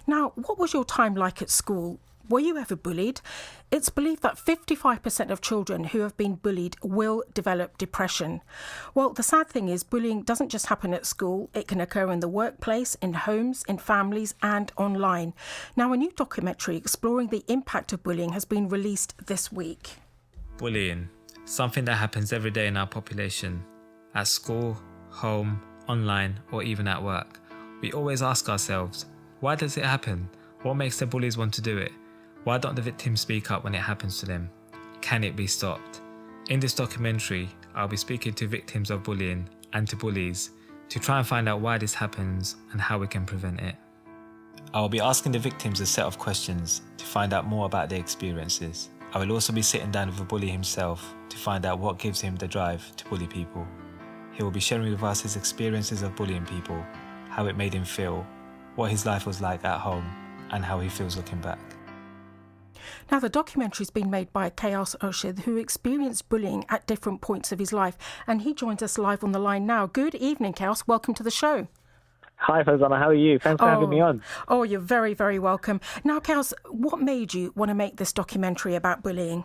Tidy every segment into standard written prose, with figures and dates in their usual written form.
Now, what was your time like at school? Were you ever bullied? It's believed that 55% of children who have been bullied will develop depression. Well, the sad thing is bullying doesn't just happen at school. It can occur in the workplace, in homes, in families and online. Now, a new documentary exploring the impact of bullying has been released this week. Bullying, something that happens every day in our population. At school, home, online or even at work. We always ask ourselves, why does it happen? What makes the bullies want to do it? Why don't the victims speak up when it happens to them? Can it be stopped? In this documentary, I'll be speaking to victims of bullying and to bullies to try and find out why this happens and how we can prevent it. I will be asking the victims a set of questions to find out more about their experiences. I will also be sitting down with the bully himself to find out what gives him the drive to bully people. He will be sharing with us his experiences of bullying people, how it made him feel, what his life was like at home, and how he feels looking back. Now, the documentary's been made by Chaos Irshad, who experienced bullying at different points of his life, and he joins us live on the line now. Good evening, Chaos. Welcome to the show. Hi, Farzana. How are you? Thanks for having me on. Oh, you're very, very welcome. Now, Chaos, what made you want to make this documentary about bullying?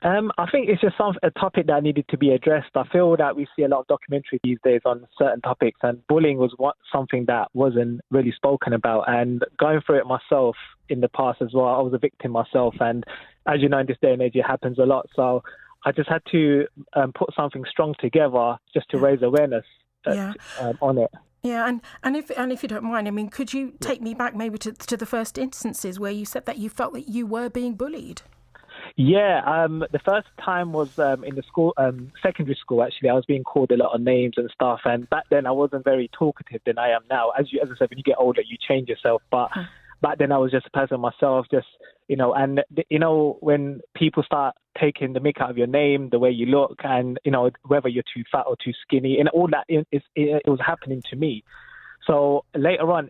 I think it's just a topic that needed to be addressed. I feel that we see a lot of documentaries these days on certain topics, and bullying was something that wasn't really spoken about. And going through it myself in the past as well, I was a victim myself. And as you know, in this day and age, it happens a lot. So I just had to put something strong together just to raise awareness on it. Yeah, and if you don't mind, I mean, could you take me back maybe to the first instances where you said that you felt that you were being bullied? Yeah, the first time was in the school, secondary school, actually. I was being called a lot of names and stuff. And back then I wasn't very talkative than I am now. As I said, when you get older, you change yourself. But back then I was just a person myself, and when people start taking the mick out of your name, the way you look, and, whether you're too fat or too skinny, and all that, it was happening to me. So later on,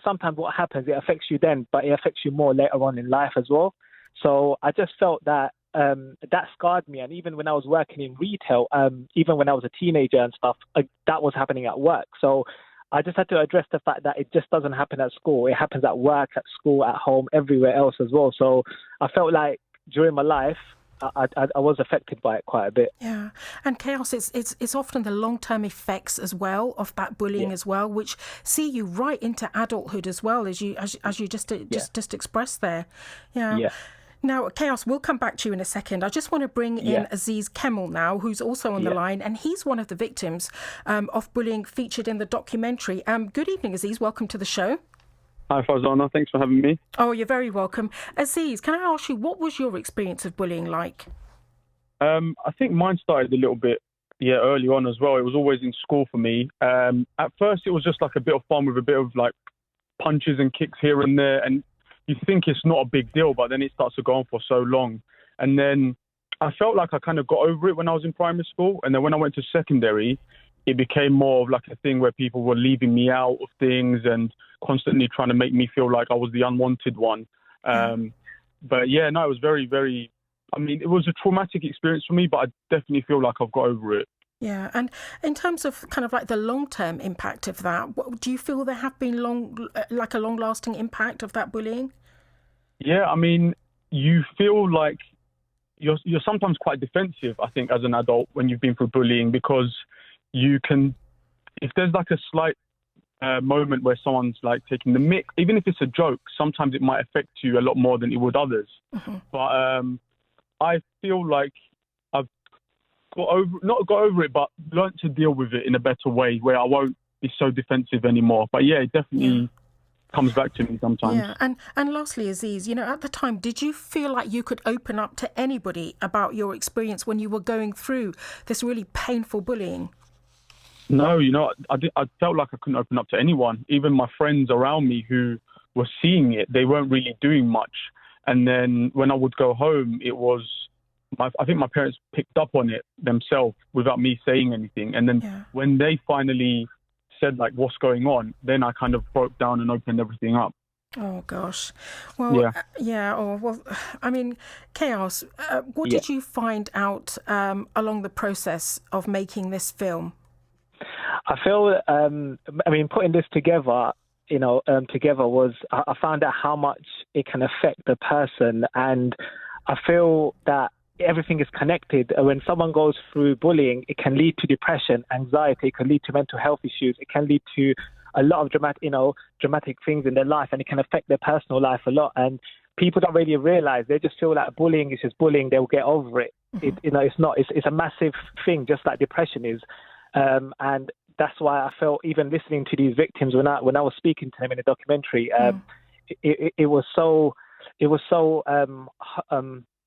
sometimes what happens, it affects you then, but it affects you more later on in life as well. So I just felt that that scarred me. And even when I was working in retail, even when I was a teenager and stuff, that was happening at work. So I just had to address the fact that it just doesn't happen at school. It happens at work, at school, at home, everywhere else as well. So I felt like during my life, I was affected by it quite a bit. Yeah, and Chaos, it's often the long-term effects as well of that bullying as well, which see you right into adulthood as well, as you just expressed there. Yeah. Now, Chaos, we'll come back to you in a second. I just want to bring in Aziz Kemal now, who's also on the line, and he's one of the victims of bullying featured in the documentary. Good evening, Aziz. Welcome to the show. Hi, Farzana. Thanks for having me. Oh, you're very welcome. Aziz, can I ask you, what was your experience of bullying like? I think mine started a little bit early on as well. It was always in school for me. At first, it was just like a bit of fun with a bit of like punches and kicks here and there, and you think it's not a big deal, but then it starts to go on for so long. And then I felt like I kind of got over it when I was in primary school. And then when I went to secondary, it became more of like a thing where people were leaving me out of things and constantly trying to make me feel like I was the unwanted one. But it was very, very, it was a traumatic experience for me, but I definitely feel like I've got over it. Yeah, and in terms of kind of like the long-term impact of that, do you feel there have been a long-lasting impact of that bullying? Yeah, you feel like you're sometimes quite defensive, I think, as an adult when you've been through bullying, because you can, if there's like a slight moment where someone's like taking the mick, even if it's a joke, sometimes it might affect you a lot more than it would others. Mm-hmm. But I feel like I've not got over it, but learned to deal with it in a better way where I won't be so defensive anymore. But it definitely comes back to me sometimes. Yeah, and lastly, Aziz, at the time, did you feel like you could open up to anybody about your experience when you were going through this really painful bullying? No, I felt like I couldn't open up to anyone. Even my friends around me who were seeing it, they weren't really doing much. And then when I would go home, it was, I think my parents picked up on it themselves without me saying anything. And then when they finally said, like, what's going on, then I kind of broke down and opened everything up. Oh, gosh. Well, Chaos, what did you find out along the process of making this film? I feel, putting this together, together was I found out how much it can affect the person, and I feel that everything is connected. When someone goes through bullying, it can lead to depression, anxiety, it can lead to mental health issues, it can lead to a lot of dramatic things in their life, and it can affect their personal life a lot. And people don't really realize. They just feel like bullying is just bullying. They'll get over it. It's not. It's a massive thing, just like depression is. And that's why I felt, even listening to these victims when I was speaking to them in the documentary, it was so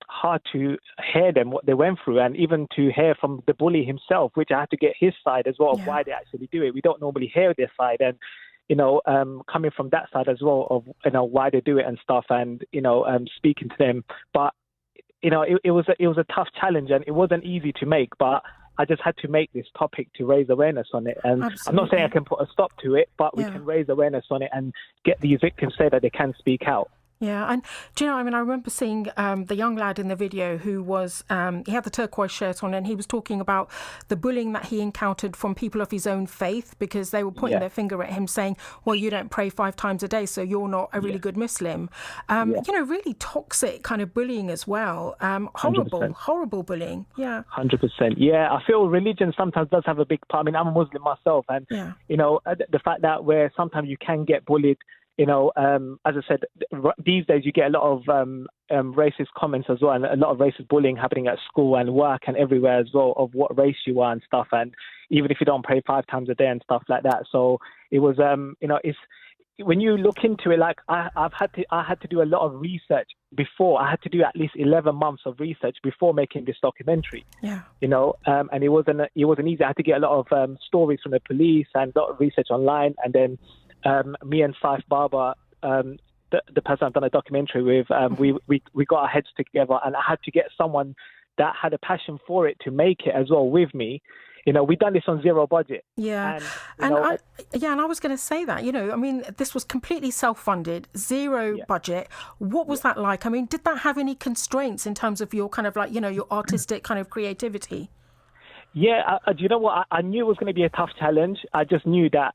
hard to hear them, what they went through, and even to hear from the bully himself, which I had to get his side as well of why they actually do it. We don't normally hear their side, and coming from that side as well of why they do it and stuff, and speaking to them. But it was a tough challenge, and it wasn't easy to make, but I just had to make this topic to raise awareness on it. And Absolutely. I'm not saying I can put a stop to it, but we can raise awareness on it and get these victims say that they can speak out. Yeah, and do you know, I remember seeing the young lad in the video who was, he had the turquoise shirt on, and he was talking about the bullying that he encountered from people of his own faith, because they were pointing their finger at him saying, well, you don't pray 5 times a day, so you're not a really good Muslim. Really toxic kind of bullying as well. Horrible bullying. Yeah. 100%. Yeah, I feel religion sometimes does have a big part. I mean, I'm a Muslim myself, and, the fact that where sometimes you can get bullied, as I said, these days you get a lot of racist comments as well, and a lot of racist bullying happening at school and work and everywhere as well, of what race you are and stuff, and even if you don't pray 5 times a day and stuff like that. So it was, it's when you look into it, like I had to do a lot of research before. I had to do at least 11 months of research before making this documentary. And it wasn't easy. I had to get a lot of stories from the police and a lot of research online, and then me and Saif Baba, the person I've done a documentary with, we got our heads together, and I had to get someone that had a passion for it to make it as well with me. We've done this on zero budget. Yeah. And I was going to say that, this was completely self-funded, zero budget. What was that like? I mean, did that have any constraints in terms of your kind of your artistic kind of creativity? Yeah, do you know what? I knew it was going to be a tough challenge. I just knew that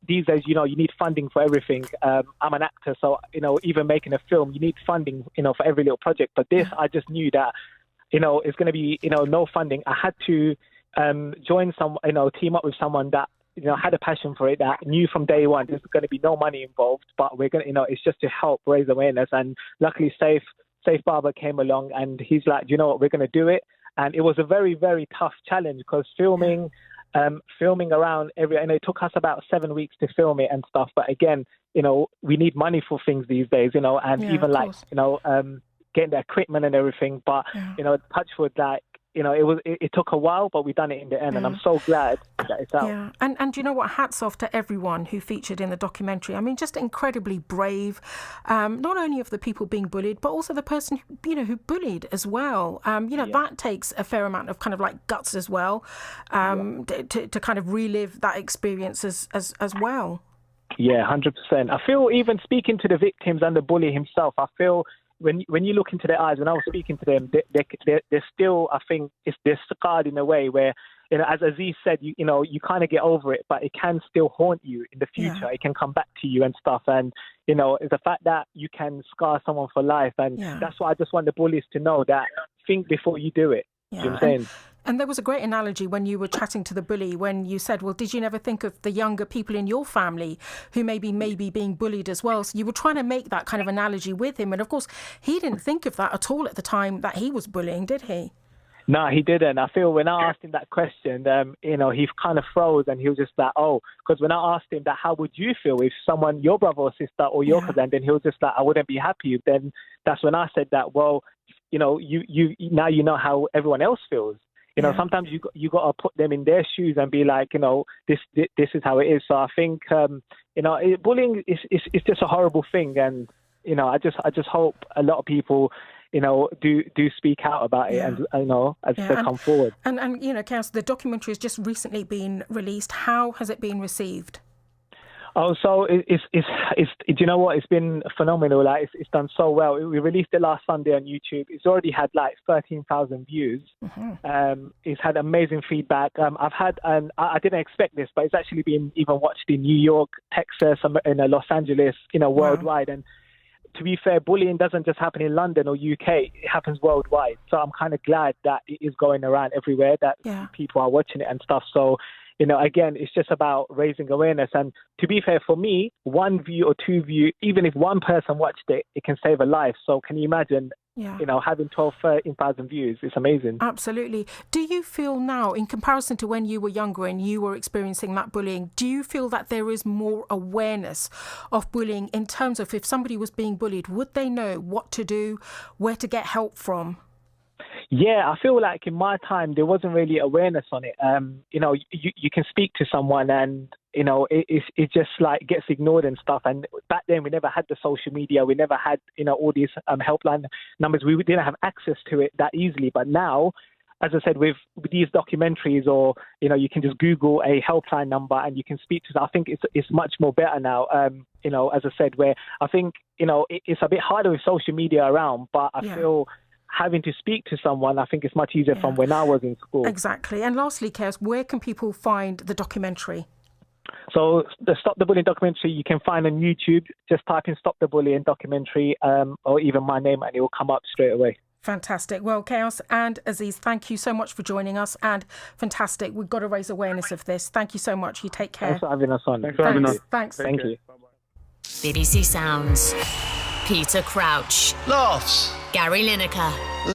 these days, you need funding for everything. I'm an actor, so, even making a film, you need funding, for every little project. But this, I just knew that, it's going to be, no funding. I had to join team up with someone that, had a passion for it, that knew from day one there's going to be no money involved, but we're going to, it's just to help raise awareness. And luckily, Saif Barber came along, and he's like, you know what, we're going to do it. And it was a very, very tough challenge, because filming around it took us about 7 weeks to film it and stuff. But again, we need money for things these days, and even getting the equipment and everything. But, touch wood, it took a while, but we've done it in the end, and I'm so glad that it's out. Yeah, and you know what? Hats off to everyone who featured in the documentary. I mean, just incredibly brave, not only of the people being bullied, but also the person who bullied as well. That takes a fair amount of kind of guts as well, to kind of relive that experience as well. Yeah, 100%. I feel, even speaking to the victims and the bully himself, I feel, when you look into their eyes, when I was speaking to them, they're still, I think, they're scarred in a way where, as Aziz said, you kind of get over it, but it can still haunt you in the future. Yeah. It can come back to you and stuff. And, it's the fact that you can scar someone for life. And that's what I just want the bullies to know, that think before you do it. Yeah. Do you know what I'm saying? And there was a great analogy when you were chatting to the bully, when you said, well, did you never think of the younger people in your family who maybe being bullied as well? So you were trying to make that kind of analogy with him. And of course, he didn't think of that at all at the time that he was bullying, did he? No, he didn't. I feel when I asked him that question, he kind of froze, and he was just like, oh, because when I asked him that, how would you feel if someone, your brother or sister or your cousin, then he was just like, I wouldn't be happy. Then that's when I said that, well, you now you know how everyone else feels. Sometimes you got to put them in their shoes and be like, this is how it is. So I think, bullying is just a horrible thing. And, I just hope a lot of people, do speak out about it and, as they come forward. And Kaos, the documentary has just recently been released. How has it been received? Oh, so do you know what? It's been phenomenal. Like it's done so well. We released it last Sunday on YouTube. It's already had like 13,000 views. It's had amazing feedback. I've had, and I didn't expect this, but it's actually been even watched in New York, Texas, in Los Angeles, worldwide. And to be fair, bullying doesn't just happen in London or UK. It happens worldwide. So I'm kind of glad that it is going around everywhere, that people are watching it and stuff. So, again, it's just about raising awareness. And to be fair, for me, 1 view or 2 view, even if one person watched it, it can save a life. So can you imagine, having 12, 13,000 views? It's amazing. Absolutely. Do you feel now, in comparison to when you were younger and you were experiencing that bullying, do you feel that there is more awareness of bullying in terms of if somebody was being bullied, would they know what to do, where to get help from? Yeah, I feel like in my time, there wasn't really awareness on it. You can speak to someone and, it just like gets ignored and stuff. And back then we never had the social media. We never had, all these helpline numbers. We didn't have access to it that easily. But now, as I said, with these documentaries or, you can just Google a helpline number and you can speak to. I think it's much more better now, as I said, where I think, it's a bit harder with social media around, but I feel having to speak to someone, I think it's much easier from when I was in school. Exactly. And lastly, Chaos, where can people find the documentary? So the Stop the Bullying documentary you can find on YouTube. Just type in Stop the Bullying documentary or even my name and it will come up straight away. Fantastic. Well, Chaos and Aziz, thank you so much for joining us, and fantastic. We've got to raise awareness of this. Thank you so much. You take care. Thanks for having us on. Thanks for having us. Thanks. Thank you. BBC Sounds. Peter Crouch. Laughs. Gary Lineker.